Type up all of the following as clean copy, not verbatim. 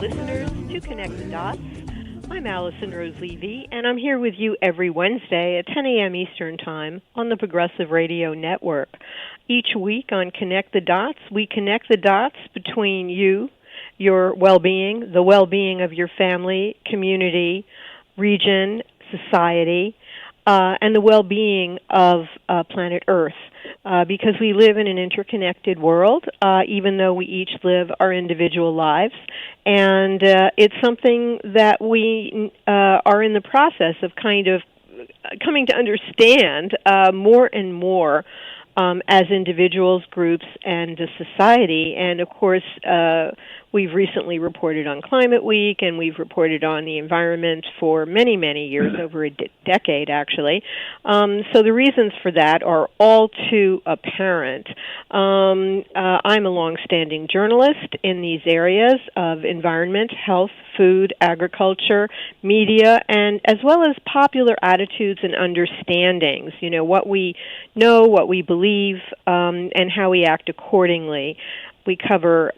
listeners to Connect the Dots. I'm Alison Rose Levy, and I'm here with you every Wednesday at 10 a.m. Eastern Time on the Progressive Radio Network. Each week on Connect the Dots, we connect the dots between you, your well-being, the well-being of your family, community, region, society, and the well-being of planet Earth. Because we live in an interconnected world, even though we each live our individual lives. And it's something that we are in the process of kind of coming to understand more and more as individuals, groups, and a society. And, of course, we've recently reported on Climate Week, and we've reported on the environment for many, many years, over a decade, actually. So the reasons for that are all too apparent. I'm a long-standing journalist in these areas of environment, health, food, agriculture, media, and as well as popular attitudes and understandings, you know, what we know, what we believe, and how we act accordingly. We cover,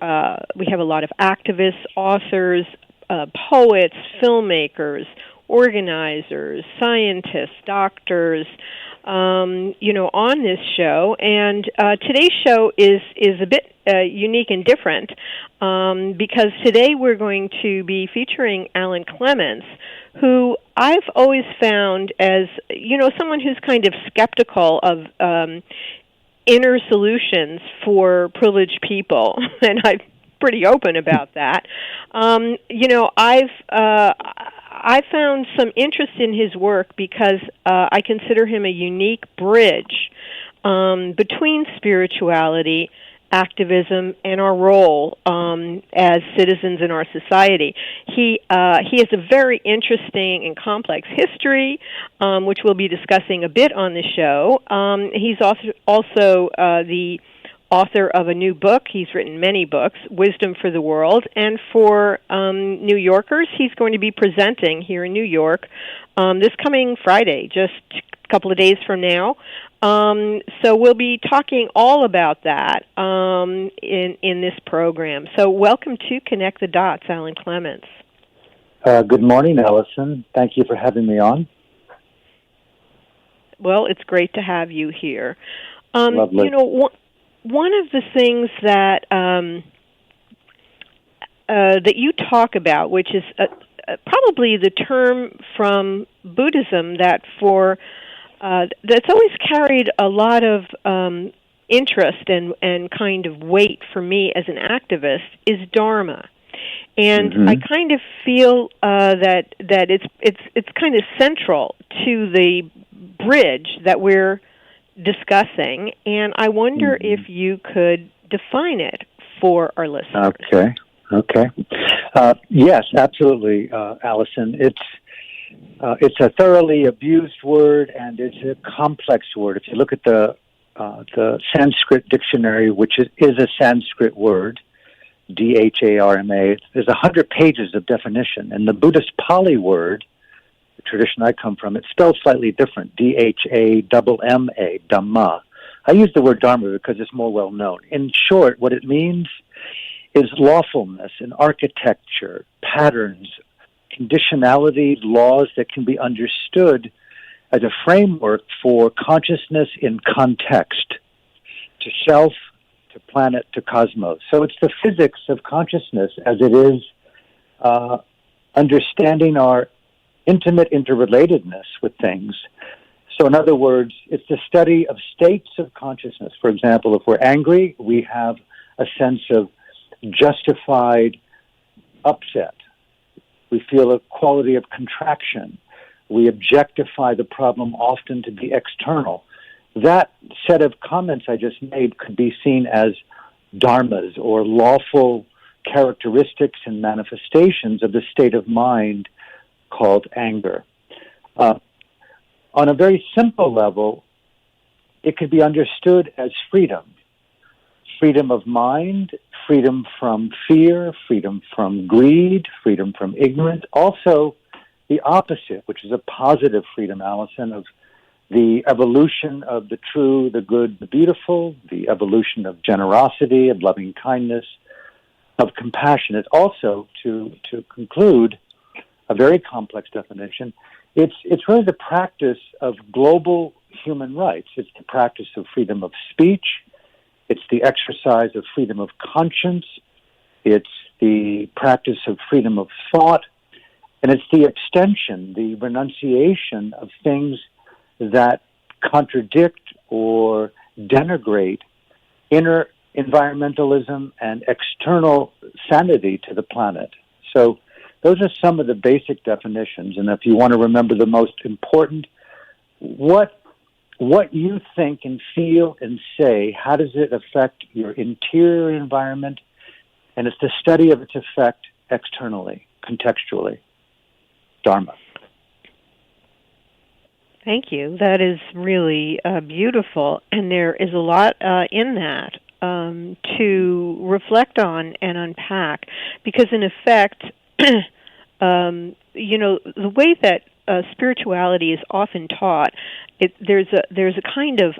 we have a lot of activists, authors, poets, filmmakers, organizers, scientists, doctors, on this show. And today's show is a bit unique and different because today we're going to be featuring Alan Clements, who I've always found as, someone who's kind of skeptical of inner solutions for privileged people, and I'm pretty open about that. I've found some interest in his work because I consider him a unique bridge between spirituality, activism, and our role as citizens in our society. He has a very interesting and complex history, which we'll be discussing a bit on the show. He's also the author of a new book. He's written many books, Wisdom for the World. And for New Yorkers, he's going to be presenting here in New York this coming Friday, just a couple of days from now. So we'll be talking all about that in this program. So welcome to Connect the Dots, Alan Clements. Good morning, Alison. Thank you for having me on. Well, it's great to have you here. Lovely. One of the things that that you talk about, which is probably the term from Buddhism that that's always carried a lot of interest and kind of weight for me as an activist, is Dharma. And I kind of feel that it's kind of central to the bridge that we're discussing, and I wonder if you could define it for our listeners. Okay. Yes, absolutely, Alison. It's a thoroughly abused word, and it's a complex word. If you look at the Sanskrit dictionary, which is a Sanskrit word, Dharma, there's 100 pages of definition. And the Buddhist Pali word, the tradition I come from, it's spelled slightly different, Dhamma, Dhamma. I use the word Dharma because it's more well known. In short, what it means is lawfulness in architecture, patterns, conditionality, laws that can be understood as a framework for consciousness in context, to self, to planet, to cosmos. So it's the physics of consciousness as it is understanding our intimate interrelatedness with things. So in other words, it's the study of states of consciousness. For example, if we're angry, we have a sense of justified upset. We feel a quality of contraction. We objectify the problem often to be external. That set of comments I just made could be seen as dharmas or lawful characteristics and manifestations of the state of mind called anger. On a very simple level, it could be understood as freedom. Freedom of mind, freedom from fear, freedom from greed, freedom from ignorance. Also, the opposite, which is a positive freedom, Alison, of the evolution of the true, the good, the beautiful, the evolution of generosity and loving kindness, of compassion. It's also, to conclude, a very complex definition. It's really the practice of global human rights. It's the practice of freedom of speech. It's the exercise of freedom of conscience. It's the practice of freedom of thought. And it's the extension, the renunciation of things that contradict or denigrate inner environmentalism and external sanity to the planet. So those are some of the basic definitions. And if you want to remember the most important, what you think and feel and say, how does it affect your interior environment? And it's the study of its effect externally, contextually. Dharma. Thank you. That is really beautiful, and there is a lot in that to reflect on and unpack, because in effect, the way that spirituality is often taught, there's a kind of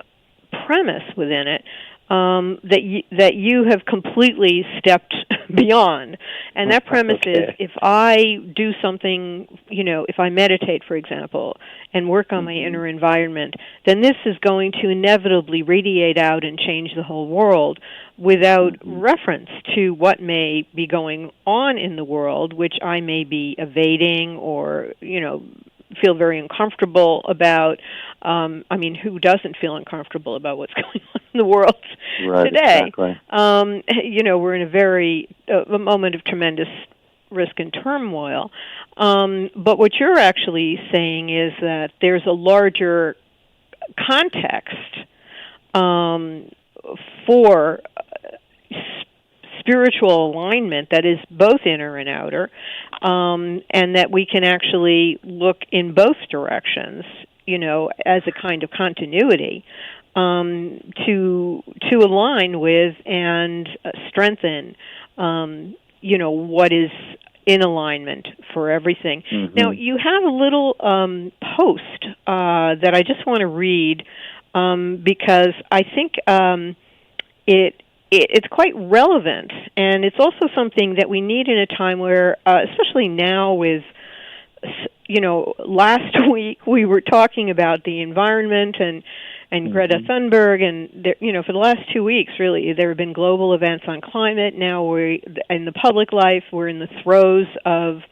premise within it that you have completely stepped beyond. And that premise is, if I do something, if I meditate, for example, and work on my inner environment, then this is going to inevitably radiate out and change the whole world without reference to what may be going on in the world, which I may be evading or, feel very uncomfortable about. Who doesn't feel uncomfortable about what's going on in the world today? Exactly. We're in a moment of tremendous risk and turmoil. But what you're actually saying is that there's a larger context for spiritual alignment that is both inner and outer, and that we can actually look in both directions, as a kind of continuity, to align with and strengthen, what is in alignment for everything. Mm-hmm. Now, you have a little post that I just want to read because I think it's quite relevant, and it's also something that we need in a time where, especially now with, last week we were talking about the environment and Greta Thunberg, and for the last 2 weeks, really, there have been global events on climate. Now we're in the public life. We're in the throes of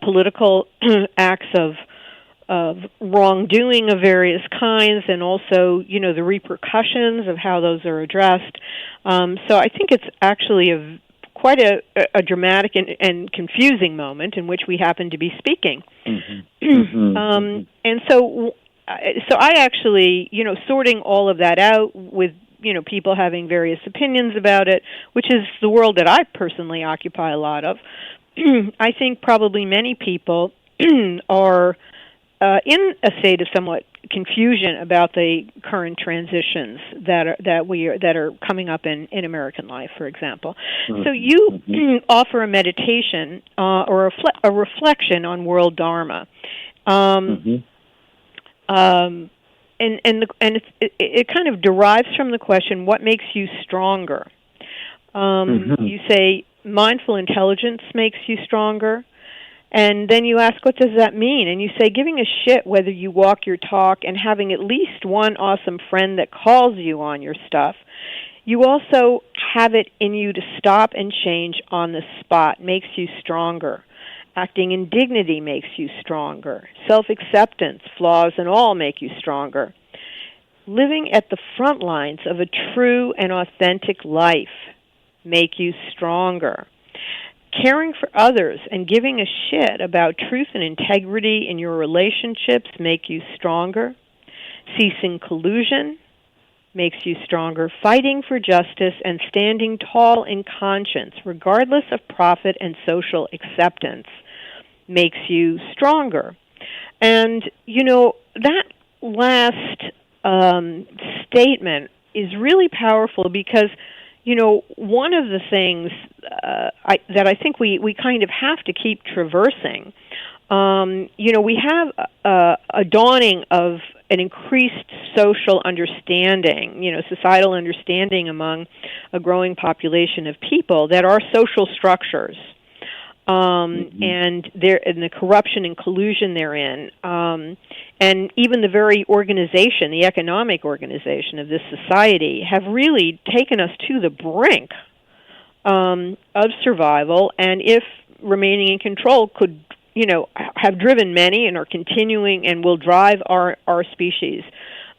political acts of wrongdoing of various kinds, and also, the repercussions of how those are addressed. So I think it's actually quite a dramatic and confusing moment in which we happen to be speaking. And so I actually, sorting all of that out with, people having various opinions about it, which is the world that I personally occupy a lot of, I think probably many people are in a state of somewhat confusion about the current transitions that are coming up in American life, for example. So you offer a meditation or a reflection on world Dharma, and it kind of derives from the question, what makes you stronger? You say mindful intelligence makes you stronger. And then you ask, what does that mean? And you say, giving a shit whether you walk your talk and having at least one awesome friend that calls you on your stuff. You also have it in you to stop and change on the spot, makes you stronger. Acting in dignity makes you stronger. Self-acceptance, flaws and all, make you stronger. Living at the front lines of a true and authentic life make you stronger. Caring for others and giving a shit about truth and integrity in your relationships make you stronger. Ceasing collusion makes you stronger. Fighting for justice and standing tall in conscience, regardless of profit and social acceptance, makes you stronger. And, that last statement is really powerful because, one of the things that I think we kind of have to keep traversing, we have a dawning of an increased social understanding, societal understanding among a growing population of people that our social structures and the corruption and collusion therein, and even the very organization, the economic organization of this society, have really taken us to the brink of survival, and if remaining in control could, have driven many and are continuing and will drive our species,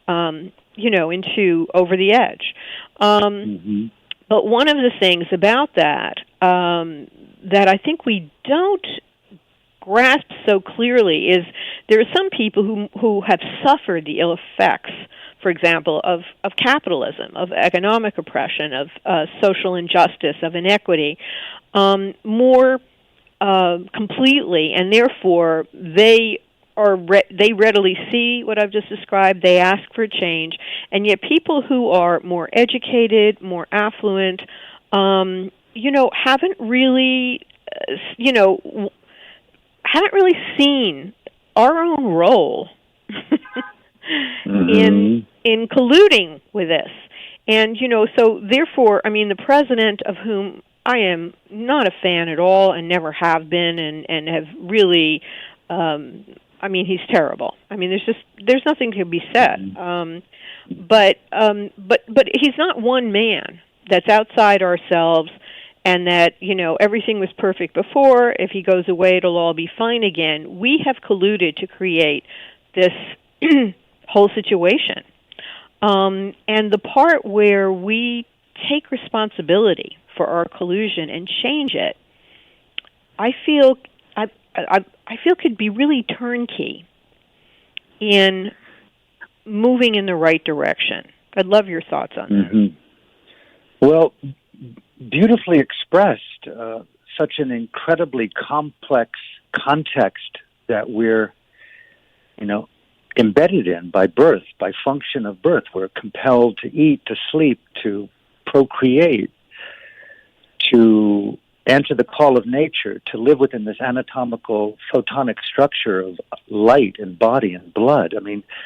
into over the edge. But one of the things about that that I think we don't grasp so clearly is there are some people who have suffered the ill effects, for example, of capitalism, of economic oppression, of social injustice, of inequity, more completely, and therefore they readily see what I've just described. They ask for change, and yet people who are more educated, more affluent, haven't really, haven't really seen our own role in colluding with this. And, so therefore, the president, of whom I am not a fan at all and never have been and have really, he's terrible. There's nothing to be said. But he's not one man that's outside ourselves and that, everything was perfect before. If he goes away, it'll all be fine again. We have colluded to create this whole situation. And the part where we take responsibility for our collusion and change it, I feel could be really turnkey in moving in the right direction. I'd love your thoughts on that. Well, beautifully expressed. Such an incredibly complex context that we're, embedded in by birth, by function of birth. We're compelled to eat, to sleep, to procreate, to answer the call of nature, to live within this anatomical photonic structure of light and body and blood.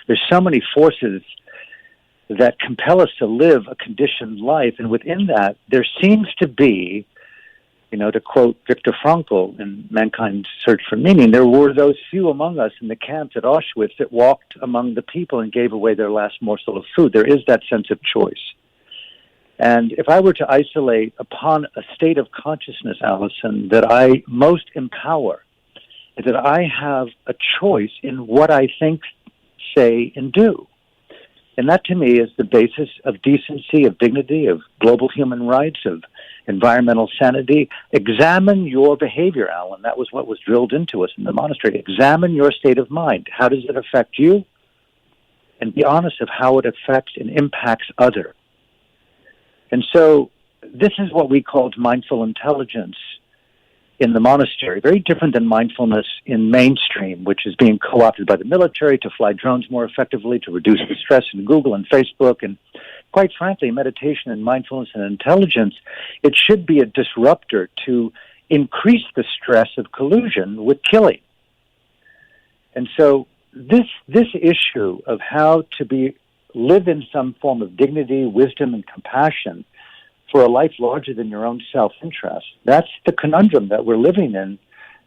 There's so many forces that compel us to live a conditioned life, and within that, there seems to be, to quote Viktor Frankl in Mankind's Search for Meaning, there were those few among us in the camps at Auschwitz that walked among the people and gave away their last morsel of food. There is that sense of choice. And if I were to isolate upon a state of consciousness, Alison, that I most empower, is that I have a choice in what I think, say, and do. And that, to me, is the basis of decency, of dignity, of global human rights, of environmental sanity. Examine your behavior, Alan. That was what was drilled into us in the monastery. Examine your state of mind. How does it affect you? And be honest of how it affects and impacts others. And so this is what we called mindful intelligence in the monastery, very different than mindfulness in mainstream, which is being co-opted by the military to fly drones more effectively, to reduce the stress in Google and Facebook. And quite frankly, meditation and mindfulness and intelligence, it should be a disruptor to increase the stress of collusion with killing. And so this issue of how to live in some form of dignity, wisdom, and compassion for a life larger than your own self-interest, that's the conundrum that we're living in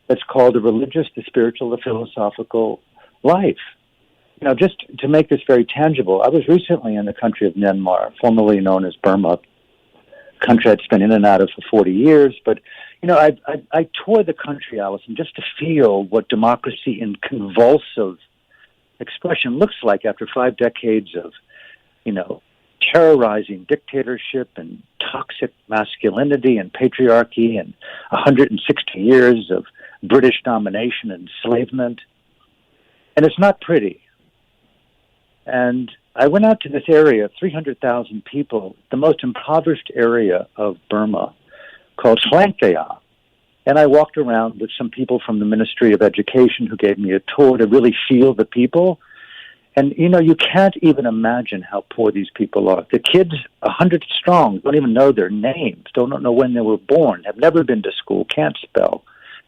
that's called the religious, the spiritual, the philosophical life. Just to make this very tangible, I was recently in the country of Myanmar, formerly known as Burma, a country I'd spent in and out of for 40 years. But, I toured the country, Alison, just to feel what democracy in convulsive expression looks like after 5 decades of, terrorizing dictatorship and toxic masculinity and patriarchy and 160 years of British domination and enslavement. And it's not pretty. And I went out to this area, 300,000 people, the most impoverished area of Burma, called Slankhya. And I walked around with some people from the Ministry of Education who gave me a tour to really feel the people. And, you can't even imagine how poor these people are. The kids, 100 strong, don't even know their names, don't know when they were born, have never been to school, can't spell,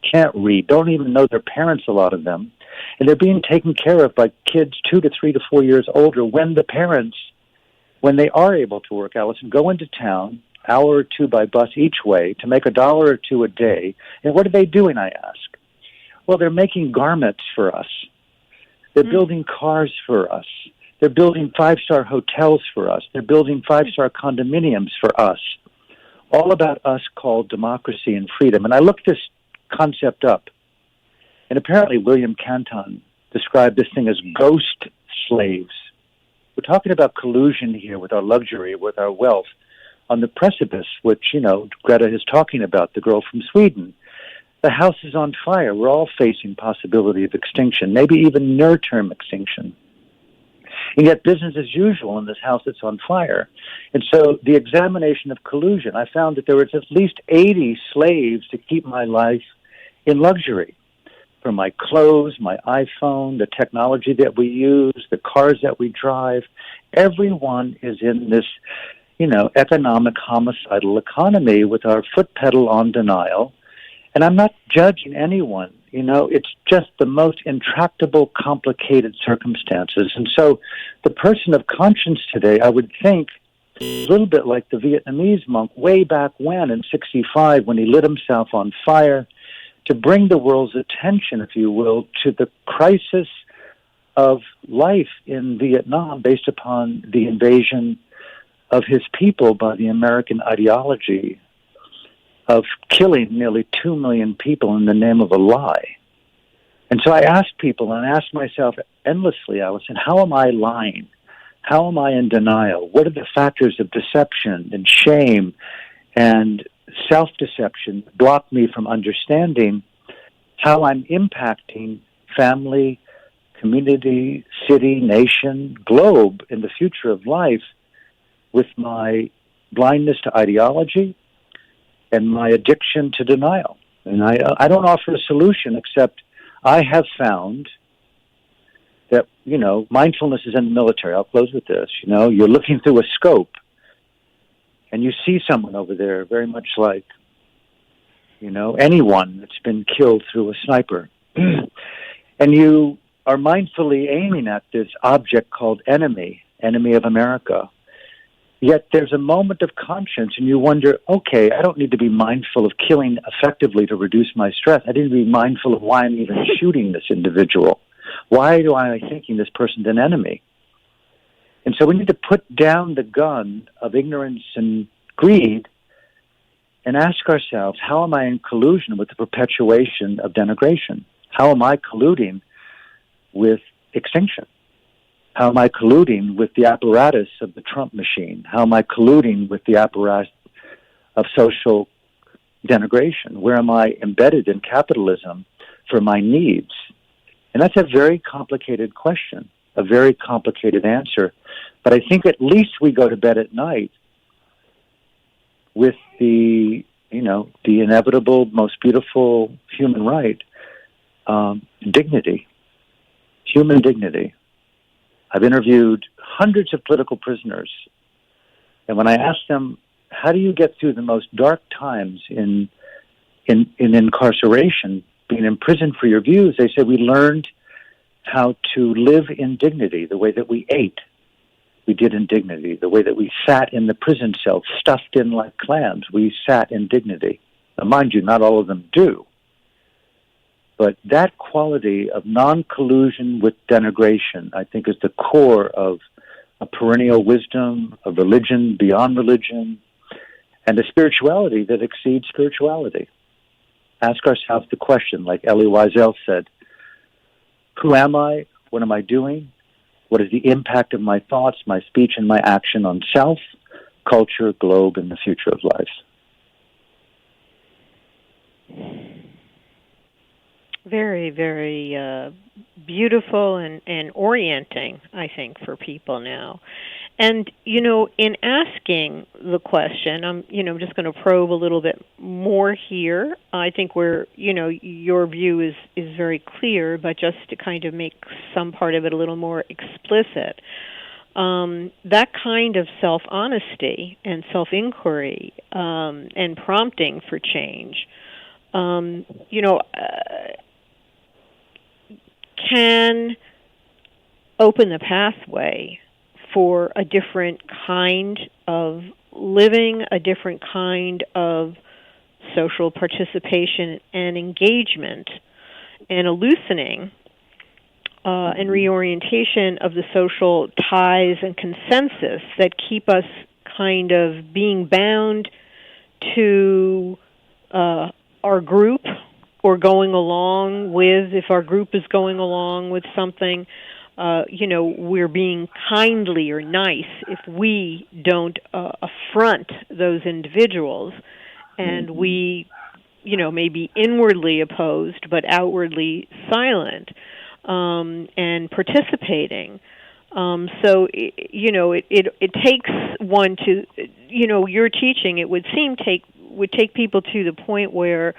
can't read, don't even know their parents, a lot of them. And they're being taken care of by kids 2 to 3 to 4 years older when the parents, when they are able to work, Alison, go into town, hour or two by bus each way, to make $1 or $2 a day. And what are they doing, I ask? Well, they're making garments for us. They're building cars for us. They're building 5-star hotels for us. They're building 5-star condominiums for us. All about us, called democracy and freedom. And I looked this concept up, and apparently William Canton described this thing as ghost slaves. We're talking about collusion here with our luxury, with our wealth, on the precipice, which, Greta is talking about, the girl from Sweden. The house is on fire. We're all facing possibility of extinction, maybe even near-term extinction. And yet business as usual in this house that's on fire. And so the examination of collusion, I found that there was at least 80 slaves to keep my life in luxury. From my clothes, my iPhone, the technology that we use, the cars that we drive, everyone is in this, economic homicidal economy with our foot pedal on denial. And I'm not judging anyone. It's just the most intractable, complicated circumstances. And so the person of conscience today, I would think, a little bit like the Vietnamese monk way back when, in 1965, when he lit himself on fire, to bring the world's attention, if you will, to the crisis of life in Vietnam based upon the invasion of his people by the American ideology of killing nearly 2 million people in the name of a lie. And so I asked people, and I asked myself endlessly, Alison, how am I lying? How am I in denial? What are the factors of deception and shame and self-deception that block me from understanding how I'm impacting family, community, city, nation, globe in the future of life with my blindness to ideology and my addiction to denial? And I don't offer a solution, except I have found that, mindfulness is in the military. I'll close with this. You're looking through a scope, and you see someone over there very much like, anyone that's been killed through a sniper. And you are mindfully aiming at this object called enemy of America. Yet there's a moment of conscience, and you wonder, okay, I don't need to be mindful of killing effectively to reduce my stress. I need to be mindful of why I'm even shooting this individual. Why am I thinking this person's an enemy? And so we need to put down the gun of ignorance and greed and ask ourselves, how am I in collusion with the perpetuation of denigration? How am I colluding with extinction? How am I colluding with the apparatus of the Trump machine? How am I colluding with the apparatus of social denigration? Where am I embedded in capitalism for my needs? And that's a very complicated question, a very complicated answer. But I think at least we go to bed at night with the inevitable, most beautiful human right, dignity, human dignity. I've interviewed hundreds of political prisoners, and when I ask them, how do you get through the most dark times in incarceration, being imprisoned for your views, they say, we learned how to live in dignity, the way that we ate, we did in dignity. The way that we sat in the prison cell, stuffed in like clams, we sat in dignity. Now, mind you, not all of them do. But that quality of non-collusion with denigration, I think, is the core of a perennial wisdom, a religion beyond religion, and a spirituality that exceeds spirituality. Ask ourselves the question, like Elie Wiesel said, who am I? What am I doing? What is the impact of my thoughts, my speech, and my action on self, culture, globe, and the future of life? Very, very beautiful and orienting, I think, for people now. And, in asking the question, I'm just going to probe a little bit more here. I think your view is very clear, but just to kind of make some part of it a little more explicit, that kind of self-honesty and self-inquiry and prompting for change, can open the pathway for a different kind of living, a different kind of social participation and engagement, and a loosening and reorientation of the social ties and consensus that keep us kind of being bound to our group, or going along with, if our group is going along with something, we're being kindly or nice if we don't affront those individuals, and we, may be inwardly opposed but outwardly silent and participating. So, it takes one to, your teaching, it would seem would take people to the point where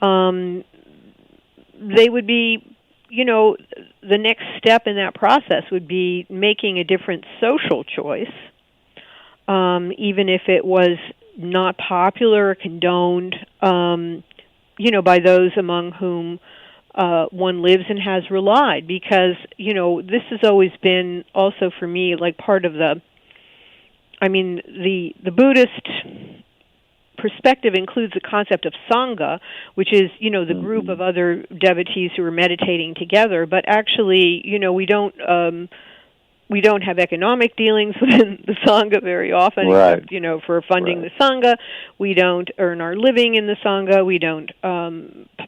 they would be, the next step in that process would be making a different social choice, even if it was not popular or condoned, by those among whom one lives and has relied. Because, this has always been also for me like part of the Buddhist perspective includes the concept of Sangha, which is, the group of other devotees who are meditating together. But actually, we don't have economic dealings within the Sangha very often, right. except, for funding the Sangha. We don't earn our living in the Sangha. We don't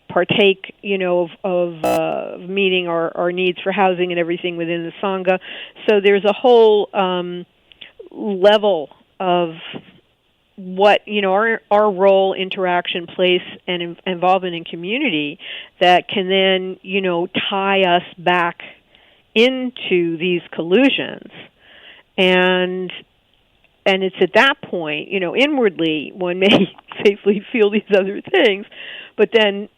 partake, of meeting our needs for housing and everything within the Sangha. So there's a whole level of what, our role, interaction, place, and involvement in community that can then, tie us back into these collusions. And it's at that point, inwardly one may safely feel these other things, but then,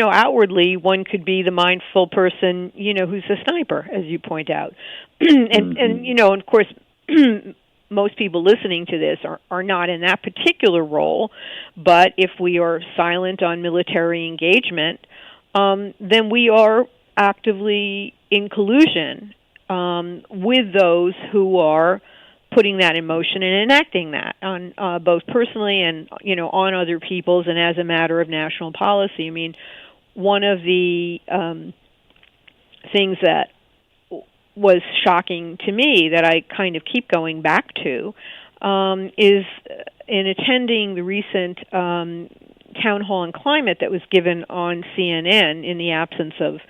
outwardly one could be the mindful person, who's a sniper, as you point out. And of course, most people listening to this are not in that particular role, but if we are silent on military engagement, then we are actively in collusion with those who are putting that in motion and enacting that on both personally and on other people's, and as a matter of national policy. I mean, one of the things that was shocking to me that I kind of keep going back to is in attending the recent town hall on climate that was given on CNN in the absence of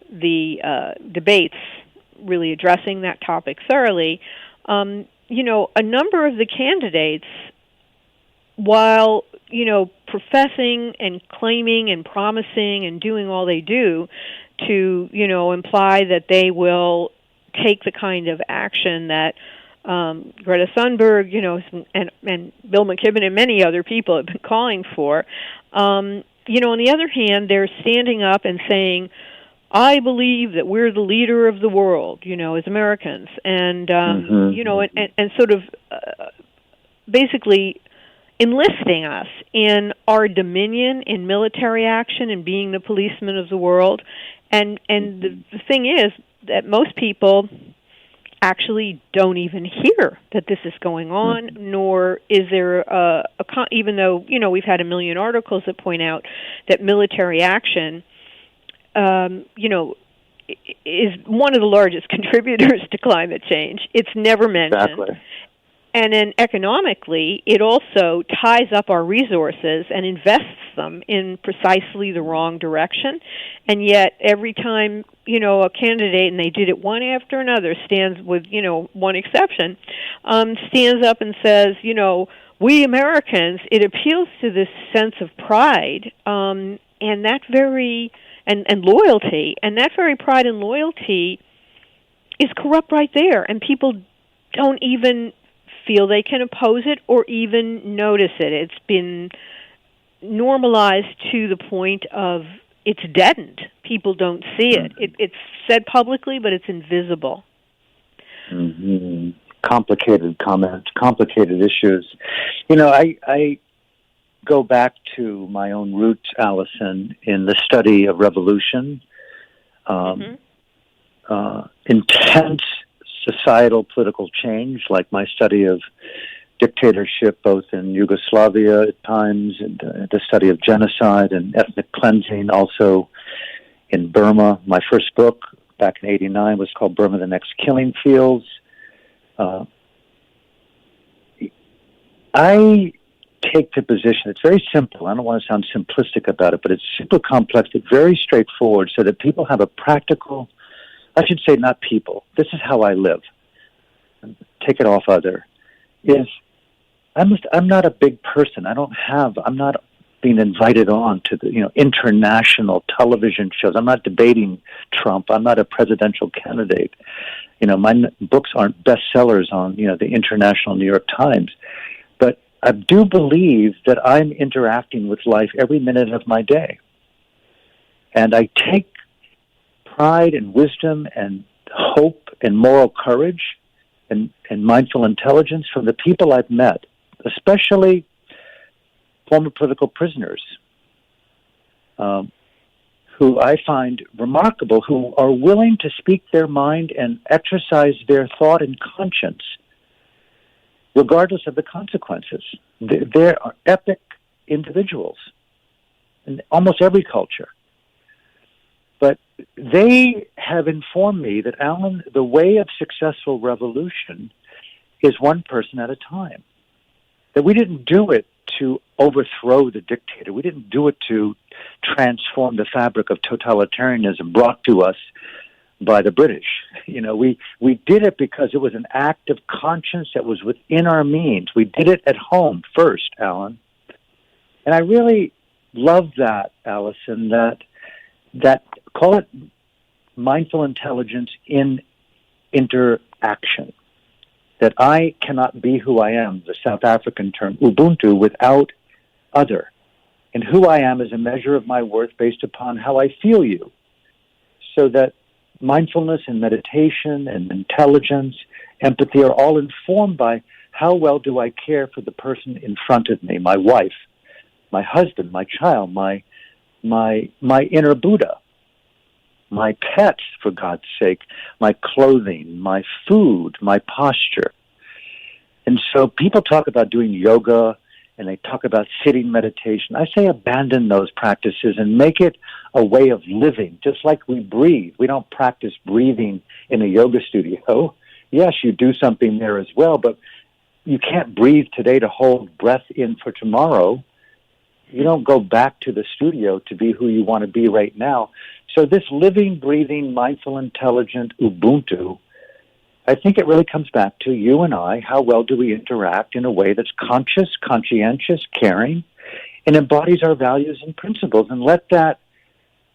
the debates really addressing that topic thoroughly. A number of the candidates, while, professing and claiming and promising and doing all they do to, imply that they will take the kind of action that Greta Thunberg, and Bill McKibben and many other people have been calling for, on the other hand, they're standing up and saying, I believe that we're the leader of the world, as Americans, and and sort of basically enlisting us in our dominion in military action and being the policemen of the world. And the thing is that most people actually don't even hear that this is going on, nor is there even though, we've had a million articles that point out that military action is one of the largest contributors to climate change. It's never mentioned. Exactly. And then economically, it also ties up our resources and invests them in precisely the wrong direction. And yet, every time, a candidate, and they did it one after another, stands with, one exception, stands up and says, we Americans, it appeals to this sense of pride, and that very... And loyalty, and that very pride and loyalty is corrupt right there, and people don't even feel they can oppose it or even notice it. It's been normalized to the point of it's deadened. People don't see it. It's said publicly, but it's invisible. Mm-hmm. Complicated comment, complicated issues. I go back to my own roots, Alison, in the study of revolution. intense societal political change, like my study of dictatorship both in Yugoslavia at times, and the study of genocide and ethnic cleansing also in Burma. My first book back in '89 was called Burma, the Next Killing Fields. I take the position, it's very simple, I don't want to sound simplistic about it, but it's super complex, it's very straightforward, so that people have a practical, I should say not people, this is how I live, take it off other, is I'm not a big person, I'm not being invited on to the international television shows, I'm not debating Trump, I'm not a presidential candidate, my books aren't bestsellers on the international New York Times, but I do believe that I'm interacting with life every minute of my day. And I take pride and wisdom and hope and moral courage and mindful intelligence from the people I've met, especially former political prisoners, who I find remarkable, who are willing to speak their mind and exercise their thought and conscience regardless of the consequences. There are epic individuals in almost every culture. But they have informed me that, Alan, the way of successful revolution is one person at a time. That we didn't do it to overthrow the dictator. We didn't do it to transform the fabric of totalitarianism brought to us by the British. We did it because it was an act of conscience that was within our means. We did it at home first, Alan. And I really love that, Alison, that call it mindful intelligence in interaction. That I cannot be who I am, the South African term, Ubuntu, without other. And who I am is a measure of my worth based upon how I feel you. So that mindfulness and meditation and intelligence, empathy are all informed by how well do I care for the person in front of me, my wife, my husband, my child, my inner Buddha, my pets, for God's sake, my clothing, my food, my posture. And so people talk about doing yoga and they talk about sitting meditation. I say abandon those practices and make it a way of living, just like we breathe. We don't practice breathing in a yoga studio. Yes, you do something there as well, but you can't breathe today to hold breath in for tomorrow. You don't go back to the studio to be who you want to be right now. So this living, breathing, mindful, intelligent Ubuntu, I think it really comes back to you and I. How well do we interact in a way that's conscious, conscientious, caring, and embodies our values and principles? And let that,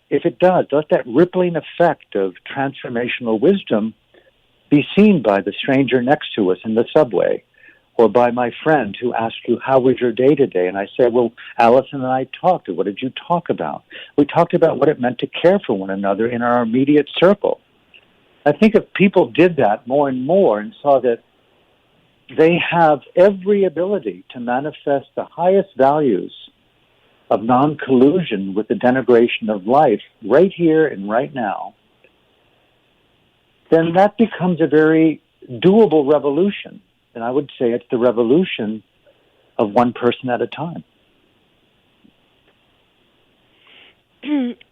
if it does, let that rippling effect of transformational wisdom be seen by the stranger next to us in the subway, or by my friend who asks you, how was your day today? And I say, well, Alison and I talked. What did you talk about? We talked about what it meant to care for one another in our immediate circle. I think if people did that more and more and saw that they have every ability to manifest the highest values of non-collusion with the denigration of life right here and right now, then that becomes a very doable revolution. And I would say it's the revolution of one person at a time.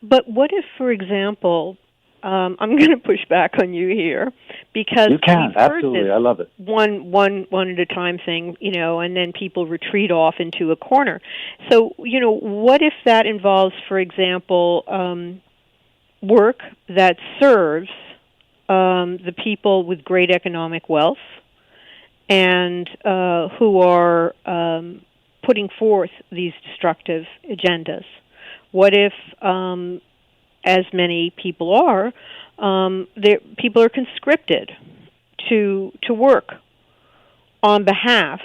But what if, for example, I'm going to push back on you here, because you can, absolutely, I love it. One at a time thing, and then people retreat off into a corner. So, what if that involves, for example, work that serves the people with great economic wealth and who are putting forth these destructive agendas? What if, as many people are, people are conscripted to work on behalf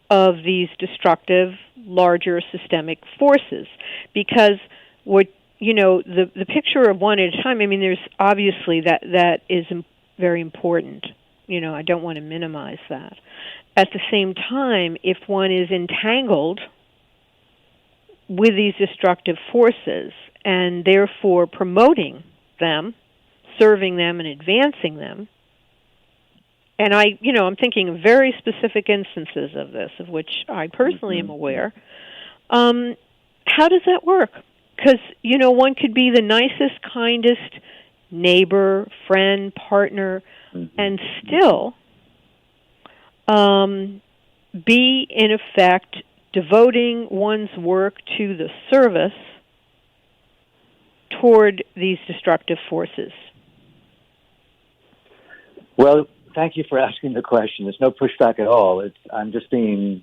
of these destructive, larger systemic forces? Because the picture of one at a time, there's obviously that is very important. I don't want to minimize that. At the same time, if one is entangled with these destructive forces and therefore promoting them, serving them and advancing them. And I'm thinking of very specific instances of this, of which I personally am aware. How does that work? Because, one could be the nicest, kindest neighbor, friend, partner, and still be, in effect, devoting one's work to the service toward these destructive forces. Well, thank you for asking the question. There's no pushback at all. I'm just being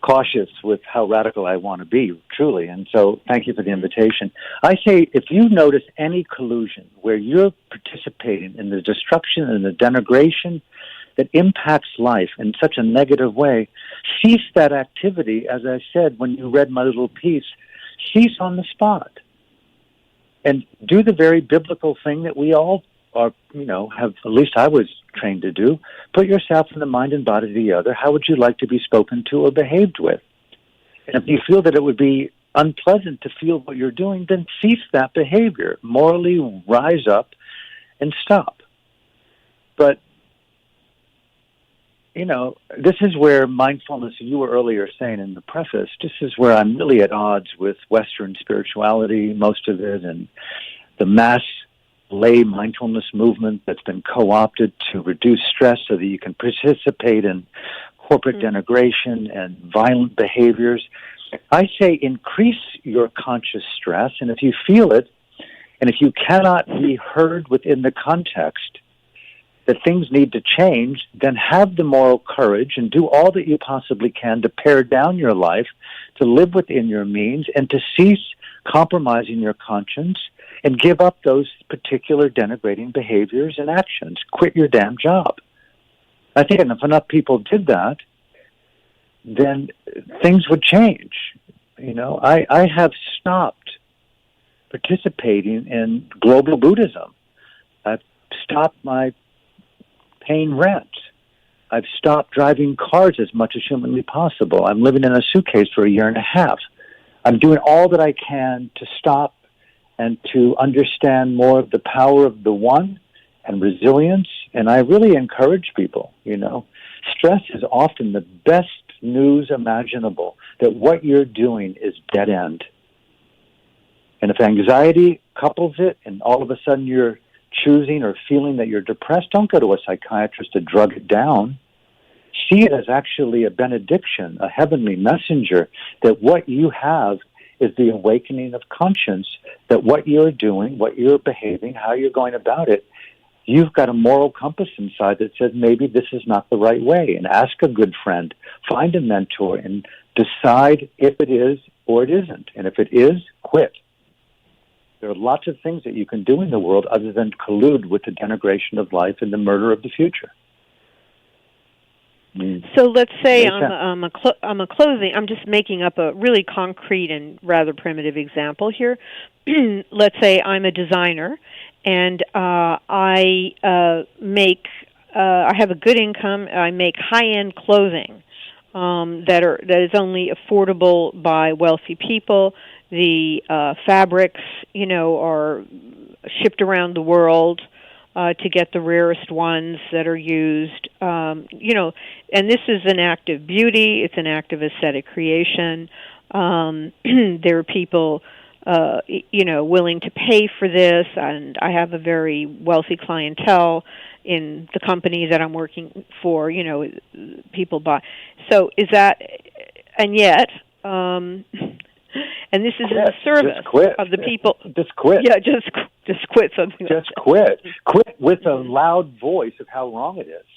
cautious with how radical I want to be, truly. And so thank you for the invitation. I say if you notice any collusion where you're participating in the destruction and the denigration that impacts life in such a negative way, cease that activity, as I said when you read my little piece, cease on the spot. And do the very biblical thing that we all are, have, at least I was trained to do. Put yourself in the mind and body of the other. How would you like to be spoken to or behaved with? And if you feel that it would be unpleasant to feel what you're doing, then cease that behavior. Morally rise up and stop. But, this is where mindfulness, you were earlier saying in the preface, this is where I'm really at odds with Western spirituality, most of it, and the mass lay mindfulness movement that's been co-opted to reduce stress so that you can participate in corporate denigration and violent behaviors. I say increase your conscious stress, and if you feel it, and if you cannot be heard within the context that things need to change, then have the moral courage and do all that you possibly can to pare down your life, to live within your means, and to cease compromising your conscience and give up those particular denigrating behaviors and actions. Quit your damn job. I think if enough people did that, then things would change. I have stopped participating in global Buddhism. I've stopped my paying rent. I've stopped driving cars as much as humanly possible. I'm living in a suitcase for a year and a half. I'm doing all that I can to stop and to understand more of the power of the one and resilience. And I really encourage people, stress is often the best news imaginable, that what you're doing is dead end. And if anxiety couples it and all of a sudden you're choosing or feeling that you're depressed, don't go to a psychiatrist to drug it down. See it as actually a benediction, a heavenly messenger, that what you have is the awakening of conscience, that what you're doing, what you're behaving, how you're going about it, you've got a moral compass inside that says maybe this is not the right way. And ask a good friend, find a mentor, and decide if it is or it isn't. And if it is, quit. There are lots of things that you can do in the world other than collude with the denigration of life and the murder of the future. So let's say I'm just making up a really concrete and rather primitive example here. Let's say I'm a designer and I have a good income. I make high-end clothing that is only affordable by wealthy people. The fabrics, are shipped around the world to get the rarest ones that are used. And this is an act of beauty. It's an act of aesthetic creation. There are people, willing to pay for this, and I have a very wealthy clientele in the company that I'm working for. People buy. So is that, and yet. And this is in the service of the people. Just quit. Yeah, just quit something. Just quit. Quit with a loud voice of how wrong it is.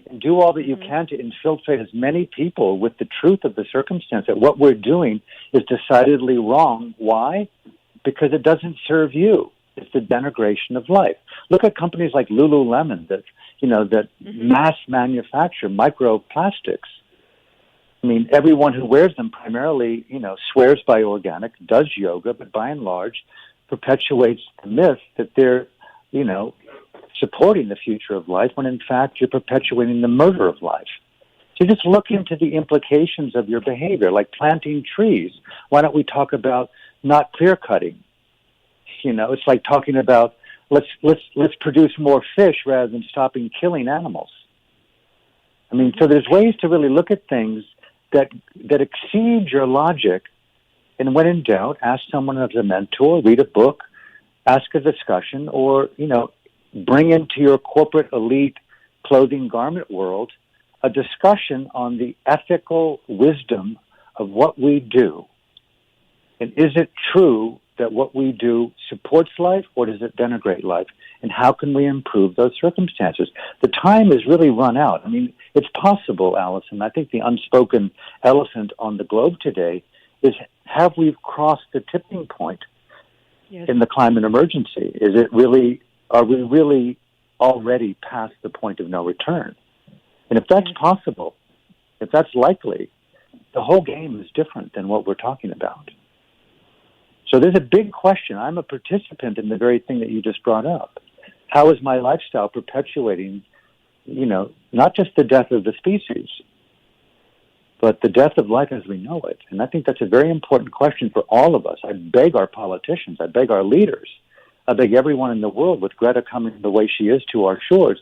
And do all that you can to infiltrate as many people with the truth of the circumstance that what we're doing is decidedly wrong. Why? Because it doesn't serve you. It's the denigration of life. Look at companies like Lululemon that mass manufacture microplastics. I mean, everyone who wears them primarily, swears by organic, does yoga, but by and large perpetuates the myth that they're, supporting the future of life when in fact you're perpetuating the murder of life. So just look into the implications of your behavior, like planting trees. Why don't we talk about not clear cutting? It's like talking about let's produce more fish rather than stopping killing animals. I mean, so there's ways to really look at things that exceed your logic. And when in doubt, ask someone as a mentor, read a book, ask a discussion, or, bring into your corporate elite clothing garment world a discussion on the ethical wisdom of what we do. And is it true that what we do supports life, or does it denigrate life? And how can we improve those circumstances? The time has really run out. I mean, it's possible, Alison. I think the unspoken elephant on the globe today is, have we crossed the tipping point in the climate emergency? Are we really already past the point of no return? And if that's possible, if that's likely, the whole game is different than what we're talking about. So there's a big question. I'm a participant in the very thing that you just brought up. How is my lifestyle perpetuating, not just the death of the species, but the death of life as we know it? And I think that's a very important question for all of us. I beg our politicians, I beg our leaders, I beg everyone in the world, with Greta coming the way she is to our shores,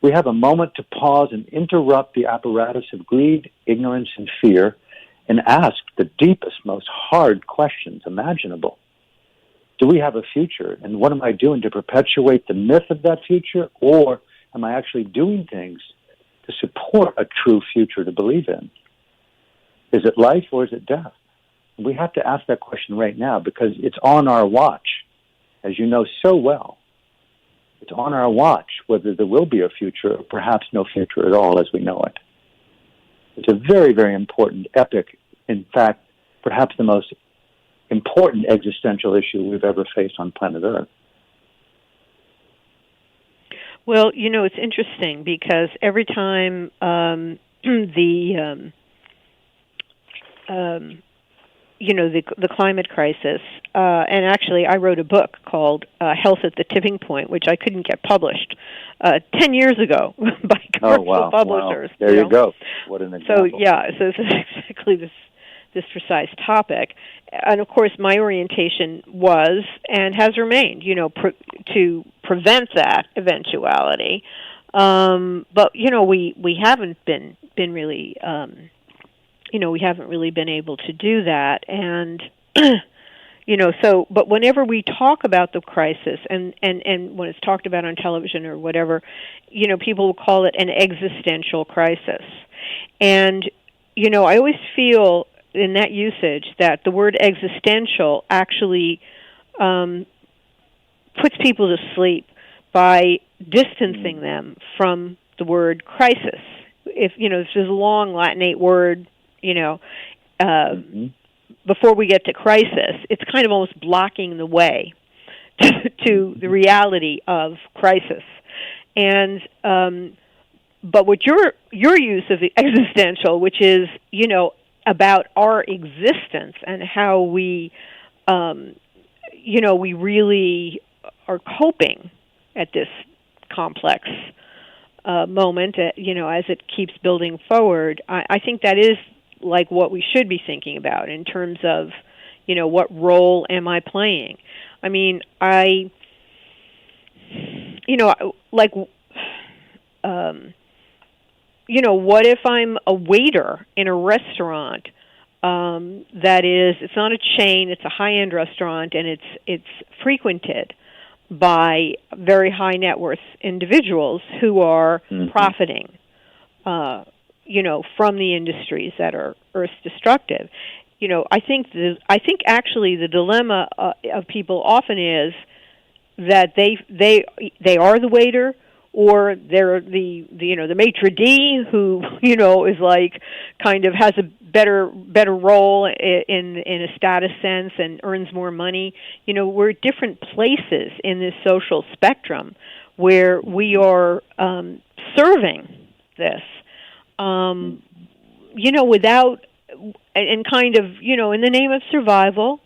we have a moment to pause and interrupt the apparatus of greed, ignorance, and fear, and ask the deepest, most hard questions imaginable. Do we have a future? And what am I doing to perpetuate the myth of that future? Or am I actually doing things to support a true future to believe in? Is it life or is it death? And we have to ask that question right now, because it's on our watch, as you know so well. It's on our watch whether there will be a future or perhaps no future at all as we know it. It's a very, very important epic, in fact, perhaps the most important existential issue we've ever faced on planet Earth. Well, it's interesting because every time the climate crisis, and actually I wrote a book called Health at the Tipping Point, which I couldn't get published 10 years ago by commercial publishers. Wow. There you go. What an example. So this is exactly this precise topic. And of course my orientation was and has remained, to prevent that eventuality. But we haven't been really we haven't really been able to do that. And, but whenever we talk about the crisis and when it's talked about on television or whatever, people will call it an existential crisis. And, I always feel in that usage that the word existential actually puts people to sleep by distancing them from the word crisis. If, this is a long Latinate word, before we get to crisis, it's kind of almost blocking the way to the reality of crisis. And but what your use of the existential, which is about our existence and how we we really are coping at this complex moment, as it keeps building forward. I think that is like what we should be thinking about in terms of, what role am I playing? I mean, what if I'm a waiter in a restaurant it's not a chain, it's a high-end restaurant, and it's frequented by very high net worth individuals who are profiting, from the industries that are earth destructive. I think actually the dilemma of people often is that they are the waiter, or they're the maitre d' who is like kind of has a better role in a status sense and earns more money. We're at different places in this social spectrum where we are serving this, without and kind of in the name of survival.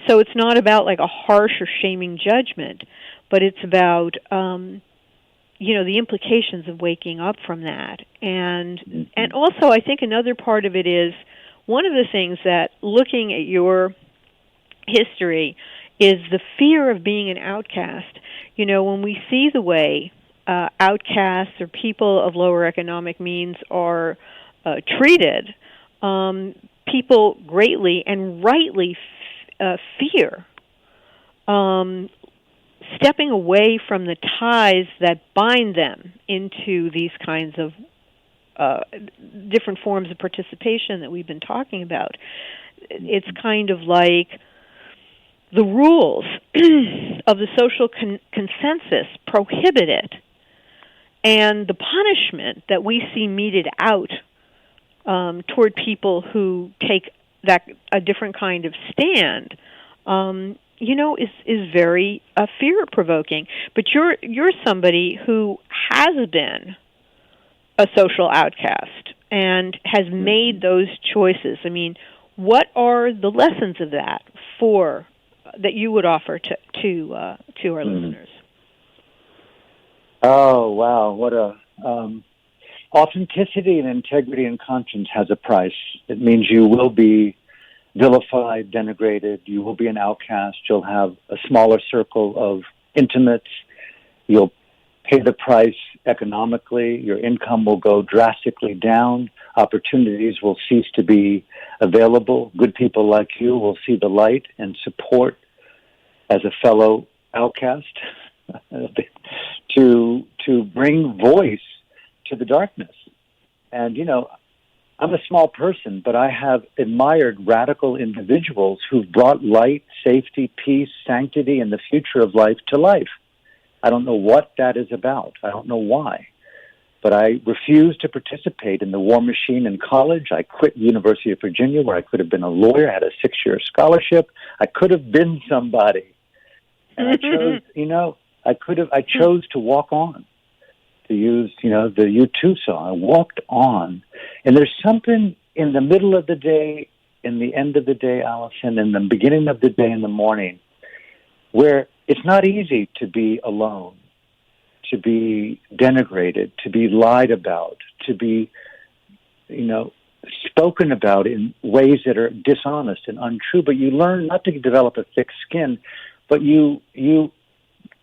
So it's not about like a harsh or shaming judgment, but it's about the implications of waking up from that. And also I think another part of it is one of the things that looking at your history is the fear of being an outcast. When we see the way outcasts or people of lower economic means are treated, people greatly and rightly fear stepping away from the ties that bind them into these kinds of different forms of participation that we've been talking about. It's kind of like the rules of the social consensus prohibit it, and the punishment that we see meted out toward people who take a different kind of stand, is very fear-provoking. But you're somebody who has been a social outcast and has made those choices. I mean, what are the lessons of that that you would offer to our listeners? Oh, wow. What authenticity and integrity and conscience has a price. It means you will be vilified, denigrated. You will be an outcast. You'll have a smaller circle of intimates. You'll pay the price economically. Your income will go drastically down. Opportunities will cease to be available. Good people like you will see the light and support as a fellow outcast to bring voice to the darkness. And, I'm a small person, but I have admired radical individuals who've brought light, safety, peace, sanctity, and the future of life to life. I don't know what that is about. I don't know why. But I refused to participate in the war machine in college. I quit the University of Virginia, where I could have been a lawyer, had a 6-year scholarship. I could have been somebody. And I chose, I chose to walk on. To use, the U2 song, I walked on. And there's something in the middle of the day, in the end of the day, Alison, in the beginning of the day, in the morning, where it's not easy to be alone, to be denigrated, to be lied about, to be, spoken about in ways that are dishonest and untrue. But you learn not to develop a thick skin, but you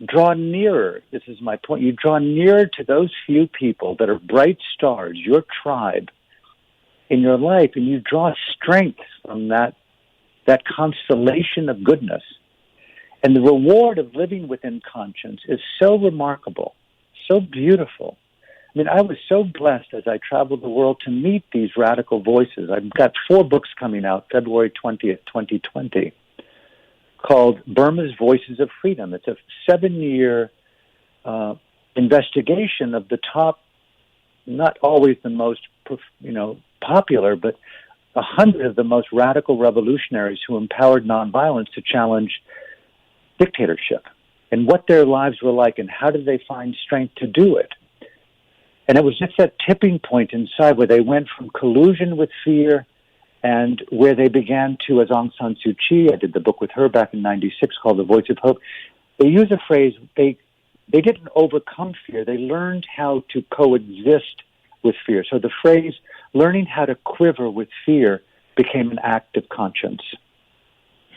draw nearer. This is my point. You draw nearer to those few people that are bright stars, your tribe in your life, and you draw strength from that constellation of goodness. And the reward of living within conscience is so remarkable, so beautiful. I mean, I was so blessed as I traveled the world to meet these radical voices. I've got 4 books coming out, February 20th, 2020. Called Burma's Voices of Freedom. It's a 7-year investigation of the top, not always the most, popular, but 100 of the most radical revolutionaries who empowered nonviolence to challenge dictatorship, and what their lives were like, and how did they find strength to do it. And it was just that tipping point inside where they went from collusion with fear, and where they began to, as Aung San Suu Kyi, I did the book with her back in 96 called The Voice of Hope, they use a phrase, they didn't overcome fear, they learned how to coexist with fear. So the phrase, learning how to quiver with fear, became an act of conscience.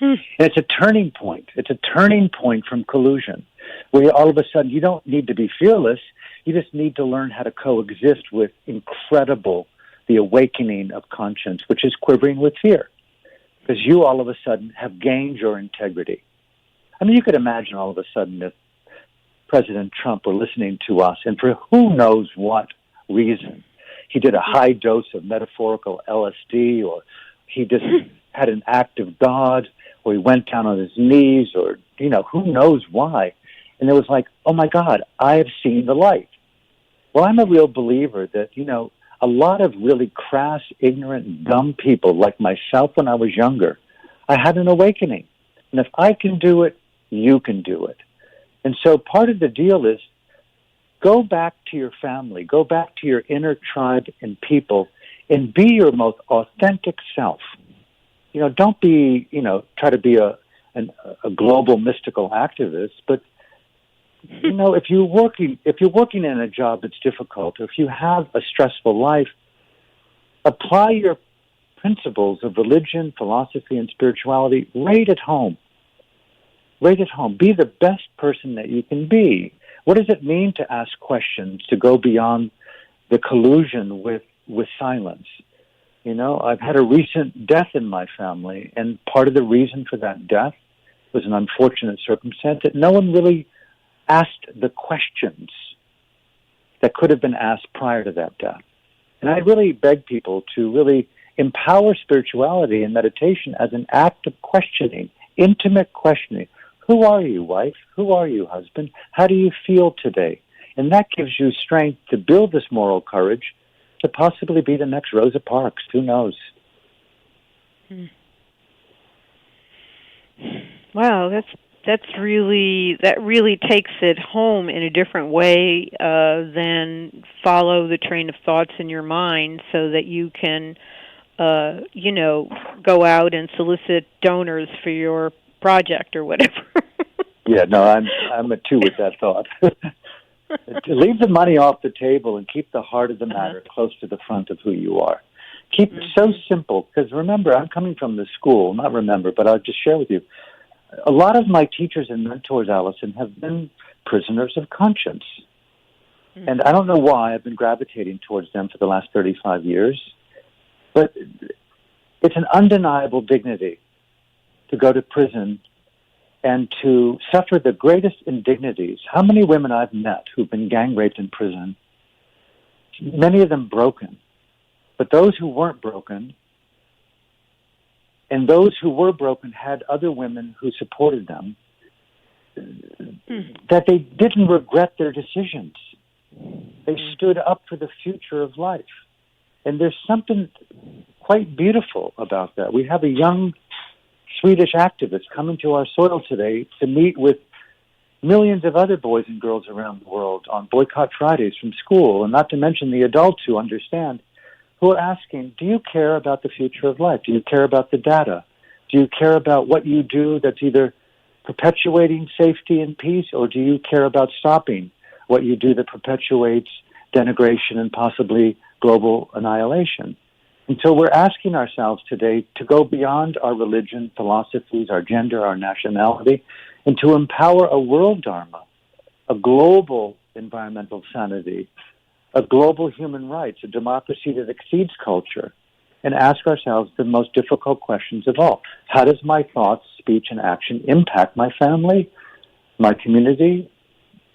And it's a turning point. It's a turning point from collusion, where all of a sudden you don't need to be fearless, you just need to learn how to coexist with the awakening of conscience, which is quivering with fear, because you all of a sudden have gained your integrity. I mean, you could imagine all of a sudden if President Trump were listening to us, and for who knows what reason, he did a high dose of metaphorical LSD, or he just had an act of God, or he went down on his knees, or, who knows why. And it was like, oh my God, I have seen the light. Well, I'm a real believer that, a lot of really crass, ignorant, dumb people like myself when I was younger, I had an awakening. And if I can do it, you can do it. And so part of the deal is go back to your family, go back to your inner tribe and people, and be your most authentic self. Don't be, try to be a global mystical activist, but if you're working in a job that's difficult, or if you have a stressful life, apply your principles of religion, philosophy, and spirituality right at home. right at home. Be the best person that you can be. What does it mean to ask questions, to go beyond the collusion with silence? You know, I've had a recent death in my family, and part of the reason for that death was an unfortunate circumstance that no one really asked the questions that could have been asked prior to that death. And I really beg people to really empower spirituality and meditation as an act of questioning, intimate questioning. Who are you, wife? Who are you, husband? How do you feel today? And that gives you strength to build this moral courage to possibly be the next Rosa Parks. Who knows? Wow, that really takes it home in a different way than follow the train of thoughts in your mind, so that you can, go out and solicit donors for your project or whatever. Yeah, no, I'm a two with that thought. Leave the money off the table and keep the heart of the matter close to the front of who you are. Keep it so simple, because remember, I'm coming from the school, but I'll just share with you. A lot of my teachers and mentors, Alison, have been prisoners of conscience. And I don't know why I've been gravitating towards them for the last 35 years, but it's an undeniable dignity to go to prison and to suffer the greatest indignities. How many women I've met who've been gang raped in prison, many of them broken, but those who weren't broken, and those who were broken had other women who supported them, that they didn't regret their decisions. They stood up for the future of life. And there's something quite beautiful about that. We have a young Swedish activist coming to our soil today to meet with millions of other boys and girls around the world on Boycott Fridays from school, and not to mention the adults who understand, who are asking, do you care about the future of life? Do you care about the data? Do you care about what you do that's either perpetuating safety and peace, or do you care about stopping what you do that perpetuates denigration and possibly global annihilation? And so we're asking ourselves today to go beyond our religion, philosophies, our gender, our nationality, and to empower a world dharma, a global environmental sanity, a global human rights, a democracy that exceeds culture, and ask ourselves the most difficult questions of all. How does my thoughts, speech, and action impact my family, my community,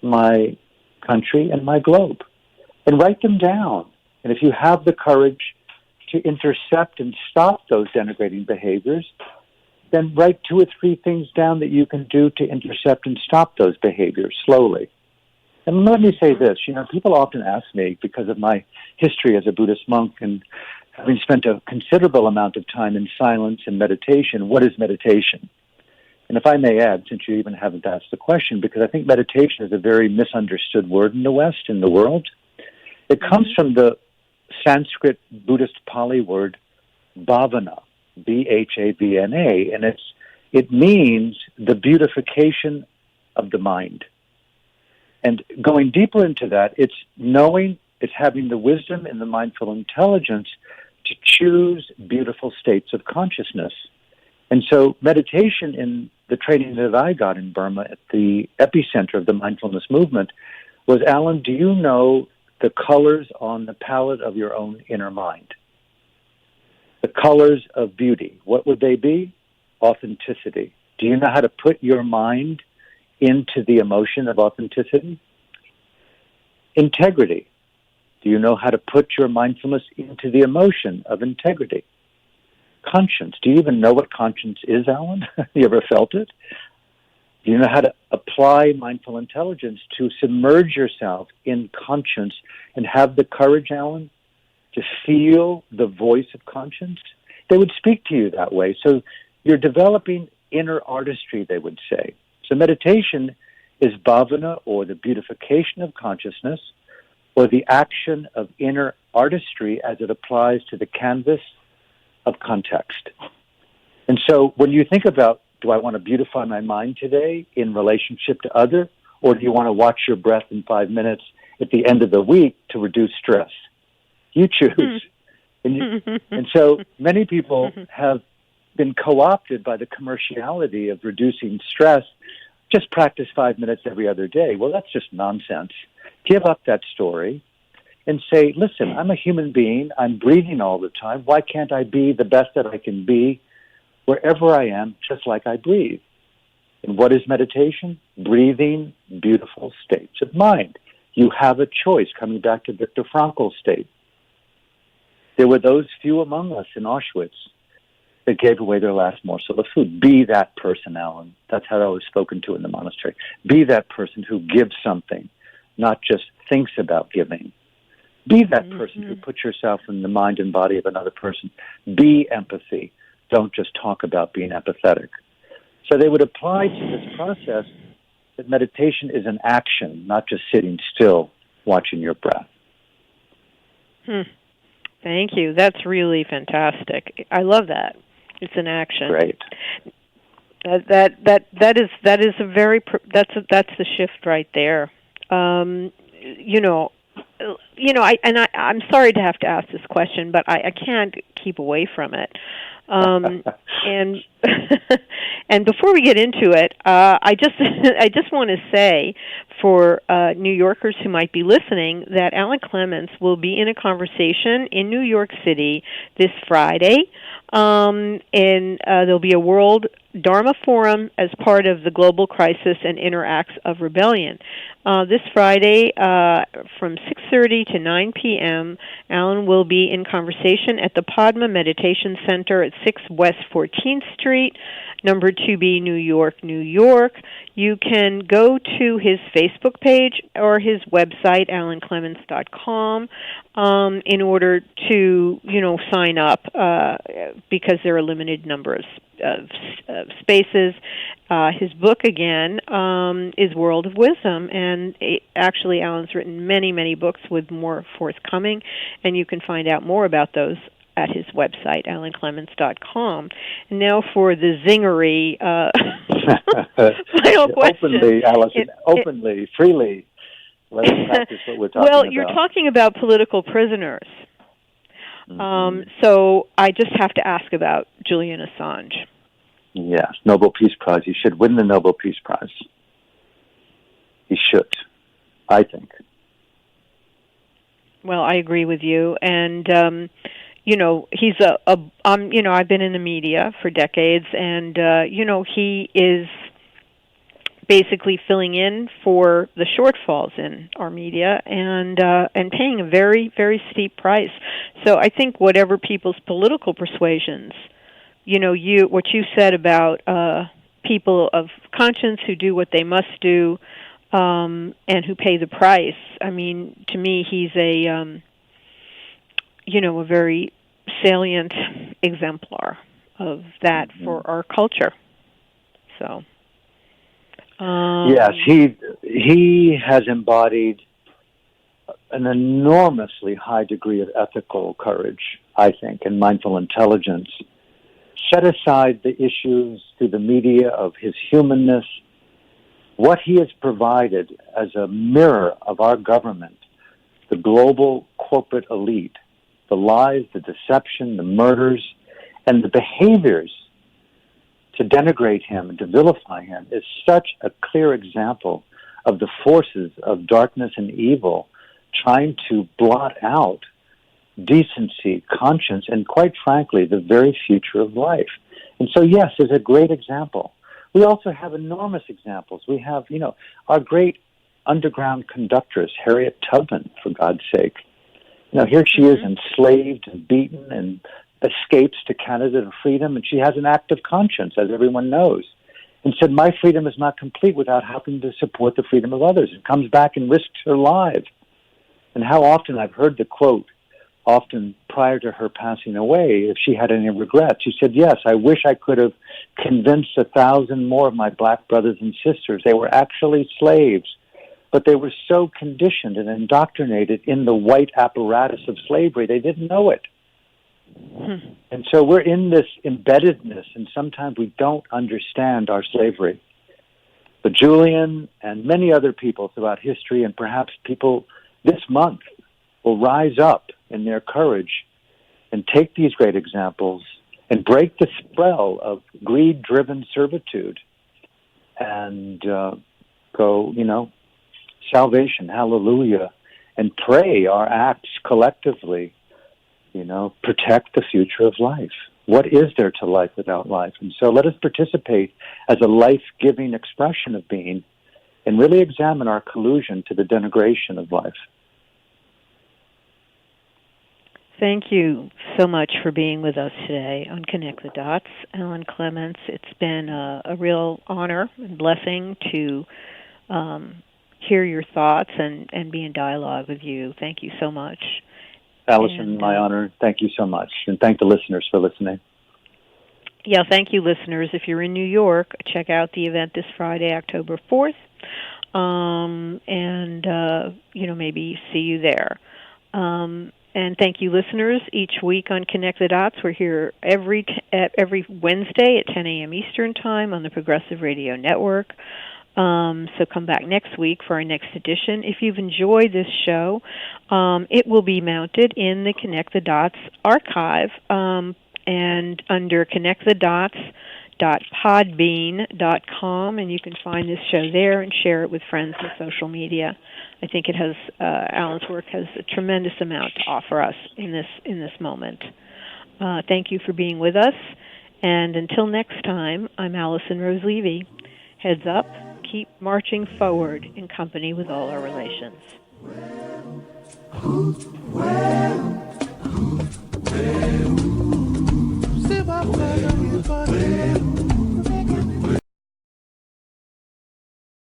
my country, and my globe? And write them down. And if you have the courage to intercept and stop those denigrating behaviors, then write 2 or 3 things down that you can do to intercept and stop those behaviors slowly. And let me say this, people often ask me, because of my history as a Buddhist monk and having spent a considerable amount of time in silence and meditation, what is meditation? And if I may add, since you even haven't asked the question, because I think meditation is a very misunderstood word in the West, in the world. It comes from the Sanskrit Buddhist Pali word bhavana, B-H-A-V-N-A, and it means the beautification of the mind. And going deeper into that, it's knowing, it's having the wisdom and the mindful intelligence to choose beautiful states of consciousness. And so meditation, in the training that I got in Burma at the epicenter of the mindfulness movement, was, Alan, do you know the colors on the palette of your own inner mind? The colors of beauty. What would they be? Authenticity. Do you know how to put your mind into the emotion of authenticity? Integrity. Do you know how to put your mindfulness into the emotion of integrity? Conscience. Do you even know what conscience is, Alan? You ever felt it? Do you know how to apply mindful intelligence to submerge yourself in conscience and have the courage, Alan, to feel the voice of conscience? They would speak to you that way. So you're developing inner artistry, they would say. So meditation is bhavana, or the beautification of consciousness, or the action of inner artistry as it applies to the canvas of context. And so when you think about, do I want to beautify my mind today in relationship to other, or do you want to watch your breath in 5 minutes at the end of the week to reduce stress? You choose. And so many people have been co-opted by the commerciality of reducing stress. Just practice 5 minutes every other day. Well, that's just nonsense. Give up that story and say, listen, I'm a human being. I'm breathing all the time. Why can't I be the best that I can be wherever I am, just like I breathe? And what is meditation? Breathing beautiful states of mind. You have a choice, coming back to Viktor Frankl's state. There were those few among us in Auschwitz that gave away their last morsel of food. Be that person, Alan. That's how I was spoken to in the monastery. Be that person who gives something, not just thinks about giving. Be that person who puts yourself in the mind and body of another person. Be empathy. Don't just talk about being empathetic. So they would apply to this process that meditation is an action, not just sitting still, watching your breath. Thank you. That's really fantastic. I love that. It's an action. Great. That is a very that's the shift right there. I'm sorry to have to ask this question, but I can't keep away from it. And and before we get into it, I just want to say for New Yorkers who might be listening that Alan Clements will be in a conversation in New York City this Friday, and there'll be a World Dharma Forum as part of the Global Crisis and Inner Acts of Rebellion. This Friday from 6:30 to 9 p.m., Alan will be in conversation at the Padma Meditation Center at 6 West 14th Street, number 2B, New York, New York. You can go to his Facebook page or his website, alanclements.com, in order to, sign up because there are a limited number of spaces. His book, again, is World of Wisdom, and actually Alan's written many, many books with more forthcoming, and you can find out more about those at his website, alanclements.com. And now for the zingery final question. Openly, Alison, openly, freely. Let us practice what we're talking about. Well, you're talking about political prisoners. So I just have to ask about Julian Assange. Yes, Nobel Peace Prize. He should win the Nobel Peace Prize. He should, I think. Well, I agree with you, and he's I've been in the media for decades, and he is basically filling in for the shortfalls in our media and paying a very, very steep price. So I think whatever people's political persuasions, what you said about people of conscience who do what they must do and who pay the price. I mean, to me, he's a very salient exemplar of that for our culture. So. Yes, he has embodied an enormously high degree of ethical courage, I think, and mindful intelligence. Set aside the issues through the media of his humanness. What he has provided as a mirror of our government, the global corporate elite, the lies, the deception, the murders, and the behaviors to denigrate him and to vilify him is such a clear example of the forces of darkness and evil trying to blot out decency, conscience, and quite frankly, the very future of life. And so, yes, there's a great example. We also have enormous examples. We have, our great underground conductress, Harriet Tubman, for God's sake. Here she is enslaved and beaten and escapes to Canada to freedom, and she has an active conscience, as everyone knows, and said, my freedom is not complete without helping to support the freedom of others, and comes back and risks her life. And how often I've heard the quote, often prior to her passing away, if she had any regrets. She said, yes, I wish I could have convinced 1,000 more of my black brothers and sisters. They were actually slaves, but they were so conditioned and indoctrinated in the white apparatus of slavery, they didn't know it. And so we're in this embeddedness, and sometimes we don't understand our slavery. But Julian and many other people throughout history, and perhaps people this month, will rise up in their courage and take these great examples and break the spell of greed-driven servitude and go, salvation, hallelujah, and pray our acts collectively, protect the future of life. What is there to life without life? And so let us participate as a life-giving expression of being and really examine our collusion to the denigration of life. Thank you so much for being with us today on Connect the Dots, Alan Clements. It's been a real honor and blessing to hear your thoughts and be in dialogue with you. Thank you so much. Alison, my honor. Thank you so much. And thank the listeners for listening. Yeah, thank you, listeners. If you're in New York, check out the event this Friday, October 4th, maybe see you there. And thank you, listeners. Each week on Connect the Dots, we're here every Wednesday at 10 a.m. Eastern Time on the Progressive Radio Network. So come back next week for our next edition. If you've enjoyed this show, it will be mounted in the Connect the Dots archive and under connectthedots.podbean.com, and you can find this show there and share it with friends on social media. I think it has Alan's work has a tremendous amount to offer us in this moment. Thank you for being with us, and until next time, I'm Alison Rose Levy. Heads up, keep marching forward in company with all our relations.